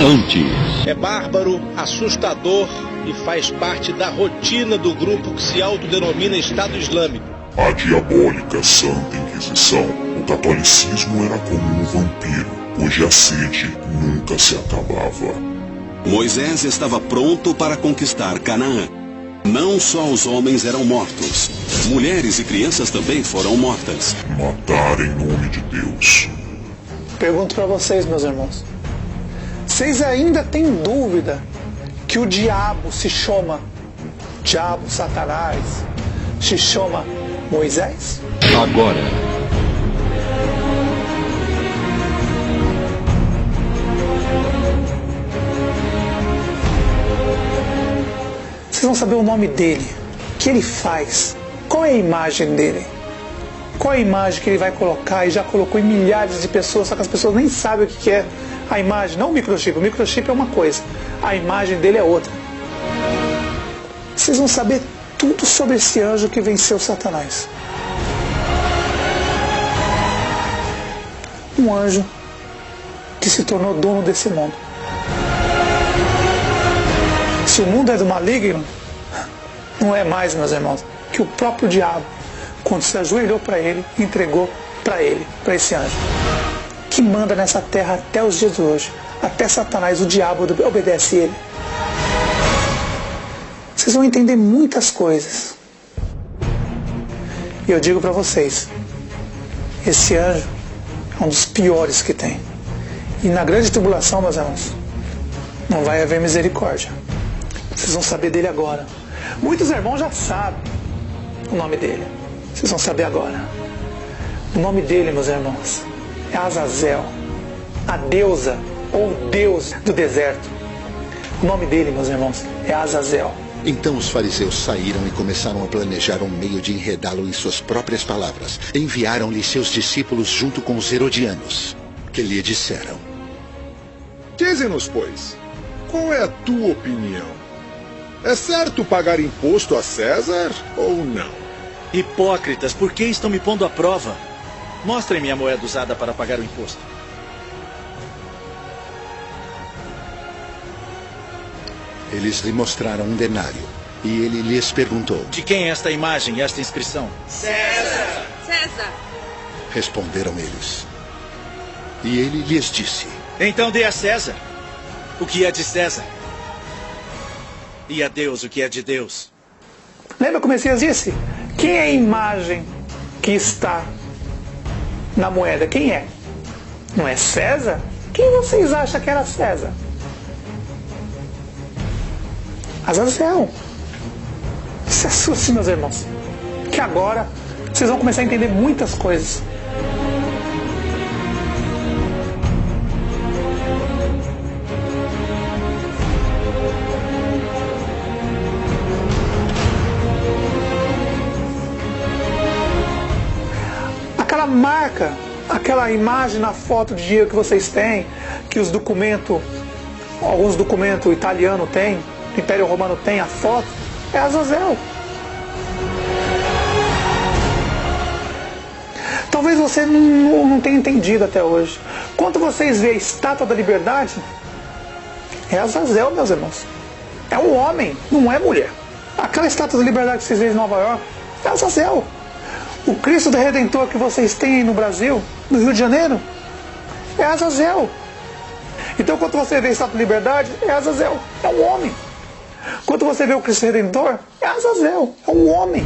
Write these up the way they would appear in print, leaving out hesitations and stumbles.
antes. É bárbaro, assustador e faz parte da rotina do grupo que se autodenomina Estado Islâmico. A diabólica Santa Inquisição. O catolicismo era como um vampiro, cuja sede nunca se acabava. Moisés estava pronto para conquistar Canaã. Não só os homens eram mortos, mulheres e crianças também foram mortas. Matar em nome de Deus. Pergunto para vocês, meus irmãos. Vocês ainda têm dúvida que o diabo se chama Satanás, se chama Moisés? Agora. Vocês vão saber o nome dele, o que ele faz, qual é a imagem dele, qual é a imagem que ele vai colocar e já colocou em milhares de pessoas, só que as pessoas nem sabem o que é a imagem, não o microchip é uma coisa, a imagem dele é outra. Vocês vão saber tudo sobre esse anjo que venceu Satanás. Um anjo que se tornou dono desse mundo. Se o mundo é do maligno, não é mais, meus irmãos, que o próprio diabo, quando se ajoelhou para ele, entregou para ele, para esse anjo, que manda nessa terra até os dias de hoje. Até Satanás, o diabo, obedece ele. Vocês vão entender muitas coisas. E eu digo para vocês, esse anjo é um dos piores que tem. E na grande tribulação, meus irmãos, não vai haver misericórdia. Vocês vão saber dele agora. Muitos irmãos já sabem o nome dele. Vocês vão saber agora. O nome dele, meus irmãos, é Azazel, a deusa ou Deus do deserto. O nome dele, meus irmãos, é Azazel. Então os fariseus saíram e começaram a planejar um meio de enredá-lo em suas próprias palavras. Enviaram-lhe seus discípulos junto com os herodianos, que lhe disseram: Dize-nos, pois, qual é a tua opinião? É certo pagar imposto a César ou não? Hipócritas, por que estão me pondo à prova? Mostrem-me a moeda usada para pagar o imposto. Eles lhe mostraram um denário, e ele lhes perguntou: De quem é esta imagem e esta inscrição? César! César! Responderam eles. E ele lhes disse: Então dê a César o que é de César, e a Deus o que é de Deus. Lembra como Messias disse? Quem é a imagem que está na moeda? Quem é? Não é César? Quem vocês acham que era César? Azazel. Se assuste, meus irmãos, que agora vocês vão começar a entender muitas coisas. Aquela marca, aquela imagem na foto de dinheiro que vocês têm, que os documentos, alguns documentos italianos têm, o Império Romano tem a foto, é Azazel. Talvez você não tenha entendido até hoje. Quando vocês veem a Estátua da Liberdade, é Azazel, meus irmãos. É um homem, não é mulher. Aquela Estátua da Liberdade que vocês veem em Nova York, é Azazel. O Cristo do Redentor que vocês têm no Brasil, no Rio de Janeiro, é Azazel. Então quando você vê a Estátua da Liberdade, é Azazel, é um homem. Quando você vê o Cristo Redentor, é Azazel, é um homem.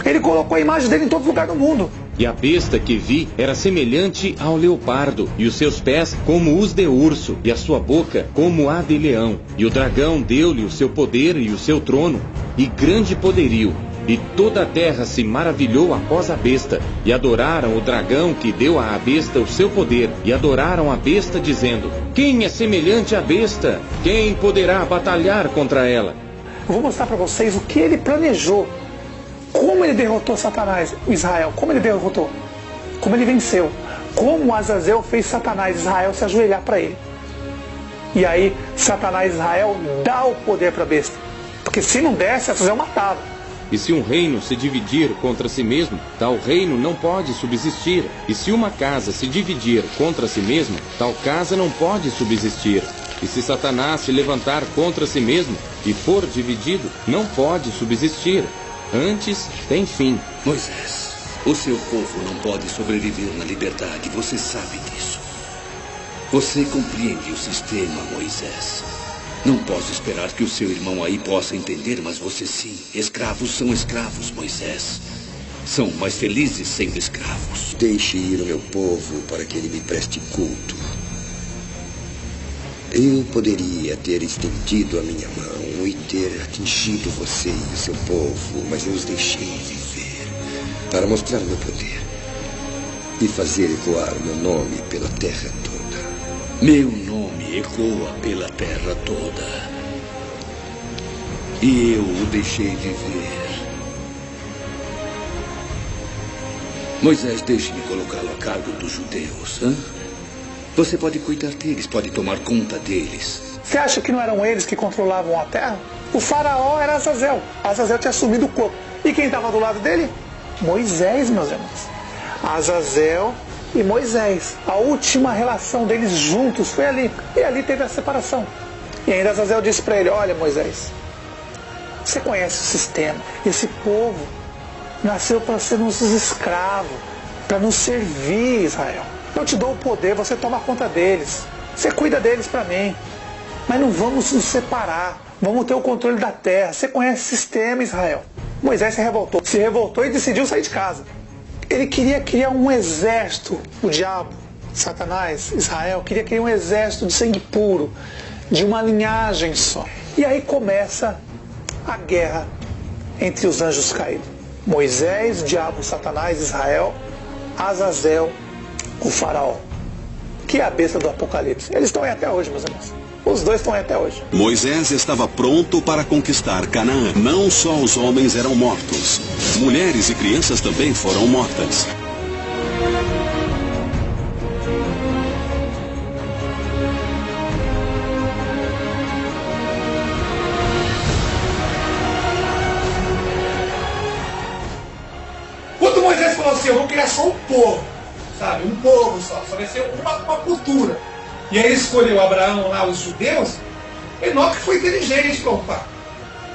Ele colocou a imagem dele em todo lugar do mundo. E a besta que vi era semelhante ao leopardo, e os seus pés como os de urso, e a sua boca como a de leão. E o dragão deu-lhe o seu poder e o seu trono, e grande poderio. E toda a terra se maravilhou após a besta, e adoraram o dragão que deu à besta o seu poder, e adoraram a besta, dizendo: Quem é semelhante à besta? Quem poderá batalhar contra ela? Eu vou mostrar para vocês o que ele planejou, como ele derrotou Satanás, Israel, como ele derrotou, como ele venceu, como Azazel fez Satanás, Israel, se ajoelhar para ele. E aí Satanás, Israel, dá o poder para a besta, porque se não desse, Azazel matava. E se um reino se dividir contra si mesmo, tal reino não pode subsistir. E se uma casa se dividir contra si mesma, tal casa não pode subsistir. E se Satanás se levantar contra si mesmo e for dividido, não pode subsistir. Antes tem fim. Moisés, o seu povo não pode sobreviver na liberdade. Você sabe disso. Você compreende o sistema, Moisés. Não posso esperar que o seu irmão aí possa entender, mas você sim. Escravos são escravos, Moisés. São mais felizes sendo escravos. Deixe ir o meu povo para que ele me preste culto. Eu poderia ter estendido a minha mão e ter atingido você e o seu povo, mas eu os deixei viver para mostrar meu poder e fazer ecoar meu nome pela terra toda. Meu nome ecoa pela terra toda. E eu o deixei viver. Moisés, deixe-me colocá-lo a cargo dos judeus. Você pode cuidar deles, pode tomar conta deles. Você acha que não eram eles que controlavam a terra? O faraó era Azazel. Azazel tinha assumido o corpo. E quem estava do lado dele? Moisés, meus irmãos. Azazel e Moisés. A última relação deles juntos foi ali. E ali teve a separação. E ainda Azazel disse para ele: olha, Moisés, você conhece o sistema. Esse povo nasceu para ser nossos escravos, para nos servir, Israel. Eu te dou o poder, você toma conta deles. Você cuida deles para mim. Mas não vamos nos separar. Vamos ter o controle da terra. Você conhece o sistema, Israel. Moisés se revoltou e decidiu sair de casa. Ele queria criar um exército. O diabo, Satanás, Israel, queria criar um exército de sangue puro, de uma linhagem só. E aí começa a guerra entre os anjos caídos. Moisés, o diabo, Satanás, Israel, Azazel, o faraó, que é a besta do Apocalipse. Eles estão aí até hoje, meus irmãos. Os dois estão aí até hoje. Moisés estava pronto para conquistar Canaã. Não só os homens eram mortos, mulheres e crianças também foram mortas. Quando Moisés falou assim: eu vou criar só um povo, sabe? Um povo só vai ser uma cultura. E aí ele escolheu Abraão lá, os judeus. Enoque foi inteligente, opa.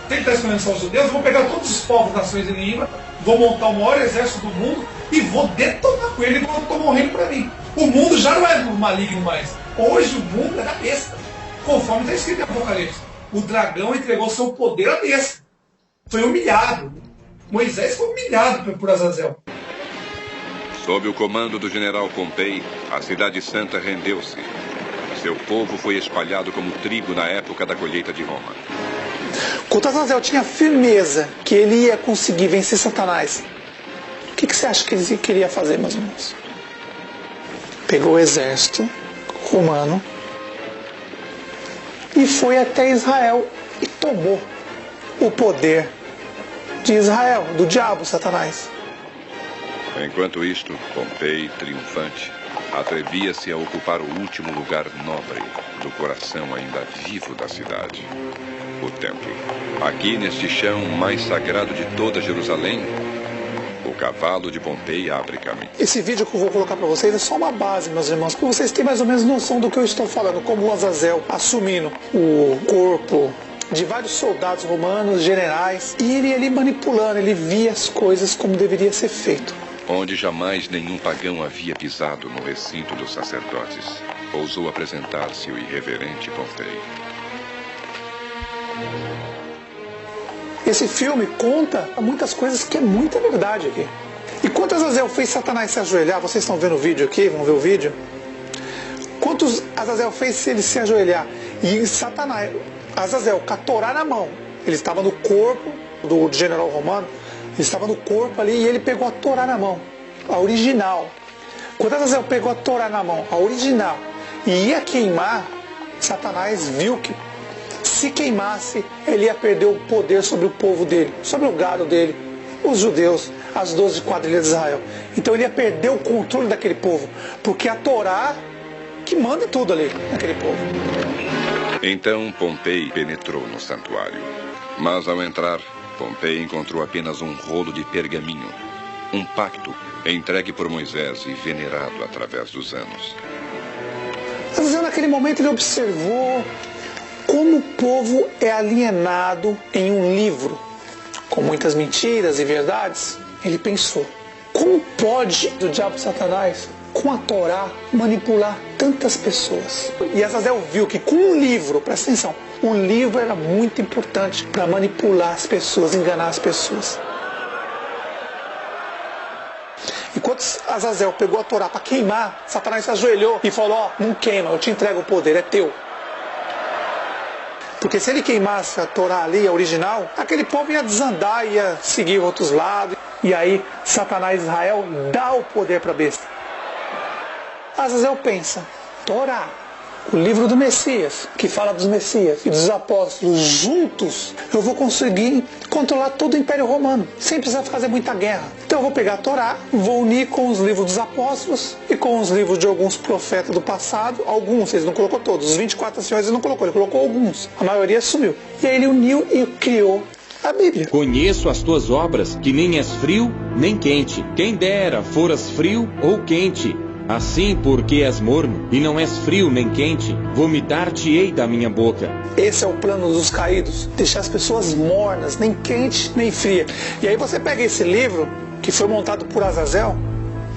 Ele está escolhendo só os judeus, eu vou pegar todos os povos, nações e línguas, vou montar o maior exército do mundo e vou detonar com ele enquanto estou morrendo para mim. O mundo já não é maligno mais. Hoje o mundo é da besta. Conforme está escrito em Apocalipse. O dragão entregou seu poder à besta. Foi humilhado. Moisés foi humilhado por Azazel. Sob o comando do general Pompei, a cidade santa rendeu-se. Seu povo foi espalhado como trigo na época da colheita de Roma. Quando Azazel tinha firmeza que ele ia conseguir vencer Satanás, o que você acha que ele queria fazer, meus irmãos? Pegou o exército romano e foi até Israel e tomou o poder de Israel, do diabo, Satanás. Enquanto isto, Pompei, triunfante, atrevia-se a ocupar o último lugar nobre do coração ainda vivo da cidade, o templo. Aqui, neste chão mais sagrado de toda Jerusalém, o cavalo de Pompei abre caminho. Esse vídeo que eu vou colocar para vocês é só uma base, meus irmãos, para vocês terem mais ou menos noção do que eu estou falando, como o Azazel assumindo o corpo de vários soldados romanos, generais, e ele ali manipulando, ele via as coisas como deveria ser feito. Onde jamais nenhum pagão havia pisado no recinto dos sacerdotes, ousou apresentar-se o irreverente Pompei. Esse filme conta muitas coisas que é muita verdade aqui. E quando Azazel fez Satanás se ajoelhar, vocês estão vendo o vídeo aqui, vão ver o vídeo? Quantos Azazel fez se ele se ajoelhar? E Satanás, Azazel, com a Torá na mão, ele estava no corpo do general romano, ele estava no corpo ali e ele pegou a Torá na mão, a original. Quando Azazel pegou a Torá na mão, a original, e ia queimar, Satanás viu que se queimasse, ele ia perder o poder sobre o povo dele, sobre o gado dele, os judeus, as 12 quadrilhas de Israel. Então ele ia perder o controle daquele povo, porque a Torá que manda tudo ali, naquele povo. Então Pompei penetrou no santuário, mas ao entrar, Pompei encontrou apenas um rolo de pergaminho, um pacto entregue por Moisés e venerado através dos anos. Azazel, naquele momento, ele observou como o povo é alienado em um livro, com muitas mentiras e verdades. Ele pensou, como pode o diabo Satanás, com a Torá, manipular tantas pessoas? E Azazel viu que com um livro, presta atenção, um livro era muito importante para manipular as pessoas, enganar as pessoas. E quando Azazel pegou a Torá para queimar, Satanás se ajoelhou e falou, ó, não queima, eu te entrego o poder, é teu. Porque se ele queimasse a Torá ali, a original, aquele povo ia desandar, ia seguir outros lados. E aí Satanás, Israel, dá o poder para a besta. Azazel pensa, Torá, o livro do Messias, que fala dos Messias e dos apóstolos juntos, eu vou conseguir controlar todo o Império Romano, sem precisar fazer muita guerra. Então eu vou pegar a Torá, vou unir com os livros dos apóstolos e com os livros de alguns profetas do passado, alguns, ele não colocou todos, os 24 anciões ele não colocou, ele colocou alguns, a maioria sumiu. E aí ele uniu e criou a Bíblia. Conheço as tuas obras, que nem és frio nem quente. Quem dera foras frio ou quente. Assim, porque és morno, e não és frio nem quente, vomitar-te-ei da minha boca. Esse é o plano dos caídos, deixar as pessoas mornas, nem quente, nem fria. E aí você pega esse livro, que foi montado por Azazel,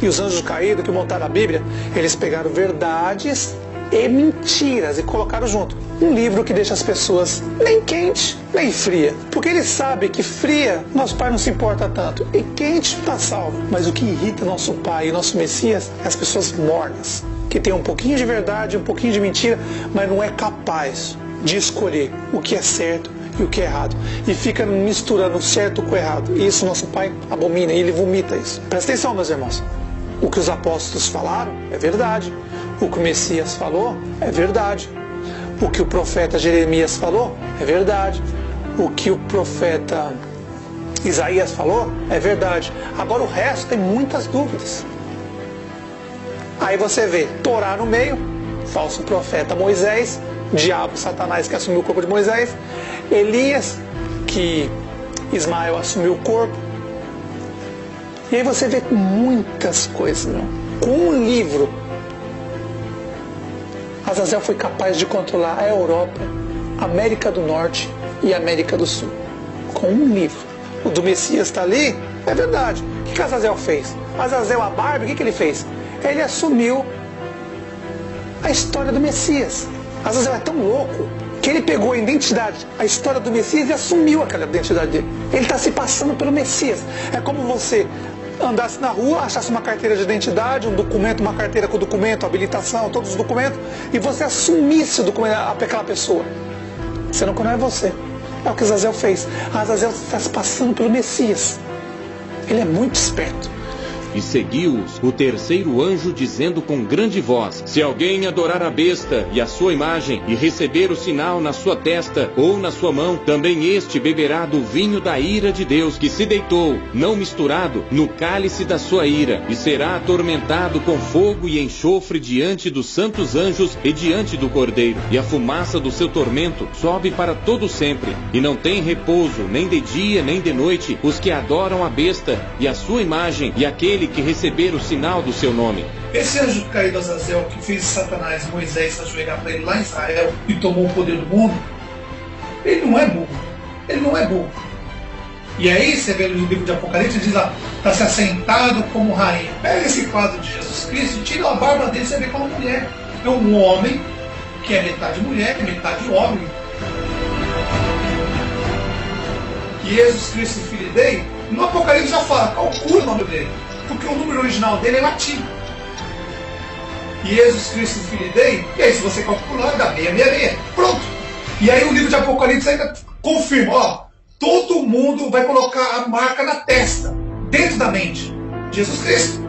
e os anjos caídos que montaram a Bíblia, eles pegaram verdades e mentiras e colocaram junto. Um livro que deixa as pessoas nem quente, nem fria. Porque ele sabe que fria, nosso Pai não se importa tanto. E quente está salvo. Mas o que irrita nosso Pai e nosso Messias é as pessoas mornas. Que tem um pouquinho de verdade, um pouquinho de mentira, mas não é capaz de escolher o que é certo e o que é errado. E fica misturando o certo com o errado. E isso nosso Pai abomina e ele vomita isso. Presta atenção, meus irmãos. O que os apóstolos falaram é verdade. O que o Messias falou é verdade. O que o profeta Jeremias falou é verdade. O que o profeta Isaías falou é verdade. Agora o resto tem muitas dúvidas. Aí você vê Torá no meio, falso profeta Moisés, diabo Satanás que assumiu o corpo de Moisés, Elias, que Ismael assumiu o corpo. E aí você vê muitas coisas, meu. Com um livro, Azazel foi capaz de controlar a Europa, a América do Norte e a América do Sul. Com um livro. O do Messias está ali, é verdade. O que Azazel fez? Azazel, a Barbie, o que ele fez? Ele assumiu a história do Messias. Azazel é tão louco que ele pegou a identidade, a história do Messias e assumiu aquela identidade dele. Ele está se passando pelo Messias. É como você andasse na rua, achasse uma carteira de identidade, um documento, uma carteira com documento, habilitação, todos os documentos, e você assumisse o documento àquela pessoa. Sendo que não é você. É o que Azazel fez. Azazel está se passando pelo Messias. Ele é muito esperto. E seguiu-os o terceiro anjo, dizendo com grande voz: se alguém adorar a besta e a sua imagem, e receber o sinal na sua testa ou na sua mão, também este beberá do vinho da ira de Deus, que se deitou, não misturado, no cálice da sua ira, e será atormentado com fogo e enxofre diante dos santos anjos e diante do Cordeiro. E a fumaça do seu tormento sobe para todo sempre, e não tem repouso, nem de dia nem de noite, os que adoram a besta e a sua imagem, e aquele que receber o sinal do seu nome. Esse anjo caído Azazel, que fez Satanás e Moisés ajoelhar para ele lá em Israel e tomou o poder do mundo, ele não é burro. Ele não é burro. E aí você vê no livro de Apocalipse, diz lá, está se assentado como rainha. Pega esse quadro de Jesus Cristo, tira a barba dele e você vê como mulher. É um homem que é metade mulher, metade homem. Que Jesus Cristo, filho dele, no Apocalipse já fala, calcula o nome dele. Porque o número original dele é latim. Jesus Cristo, filho dele, e aí se você calcular, dá 666. Pronto. E aí o livro de Apocalipse ainda confirma, ó, todo mundo vai colocar a marca na testa, dentro da mente. Jesus Cristo.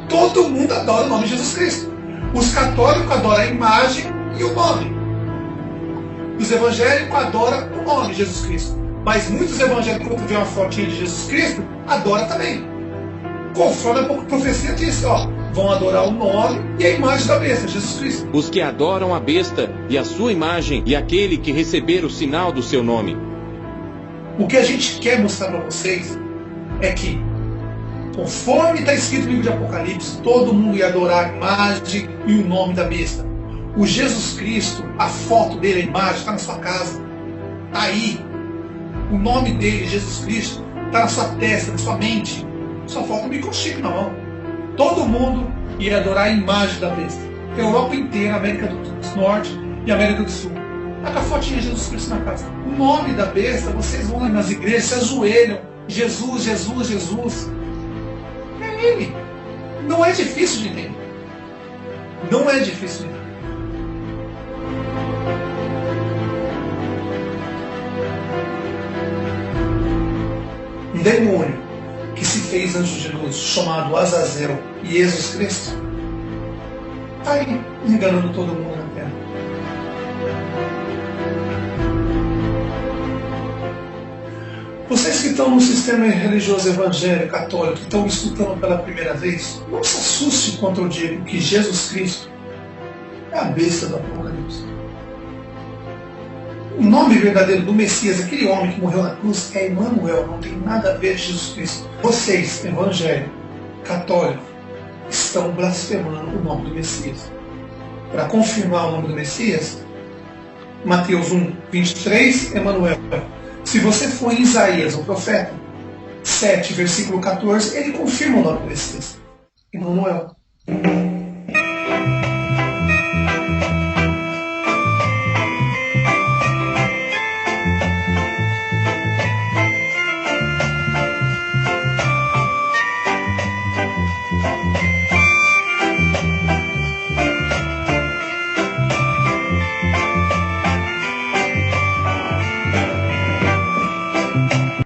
Todo mundo adora o nome de Jesus Cristo. Os católicos adoram a imagem e o nome. Os evangélicos adoram o nome de Jesus Cristo. Mas muitos evangélicos, quando vê uma fotinha de Jesus Cristo, adoram também. Conforme a profecia disse, ó, vão adorar o nome e a imagem da besta, Jesus Cristo. Os que adoram a besta e a sua imagem e aquele que receber o sinal do seu nome. O que a gente quer mostrar para vocês é que Conforme está escrito no livro de Apocalipse, todo mundo ia adorar a imagem e o nome da besta. O Jesus Cristo, a foto dele, a imagem, está na sua casa. Está aí. O nome dele, Jesus Cristo, está na sua testa, na sua mente. Só falta um microchip na mão. Todo mundo ia adorar a imagem da besta. Europa inteira, América do Norte e América do Sul. Está com a fotinha de Jesus Cristo na casa. O nome da besta, vocês vão lá nas igrejas, se ajoelham. Jesus, Jesus, Jesus. É ele. Não é difícil de entender. Não é difícil de entender. Um demônio que se fez anjo de luz, chamado Azazel e Jesus Cristo, está aí enganando todo mundo na terra. Vocês que estão no sistema religioso evangélico, católico, que estão me escutando pela primeira vez, não se assuste quando eu digo que Jesus Cristo é a besta do Apocalipse. O nome verdadeiro do Messias, aquele homem que morreu na cruz, é Emanuel, não tem nada a ver com Jesus Cristo. Vocês, evangélicos, católicos, estão blasfemando o nome do Messias. Para confirmar o nome do Messias, Mateus 1, 23, Emanuel. Se você for em Isaías, o profeta, 7, versículo 14, ele confirma o nome do Messias. Emanuel.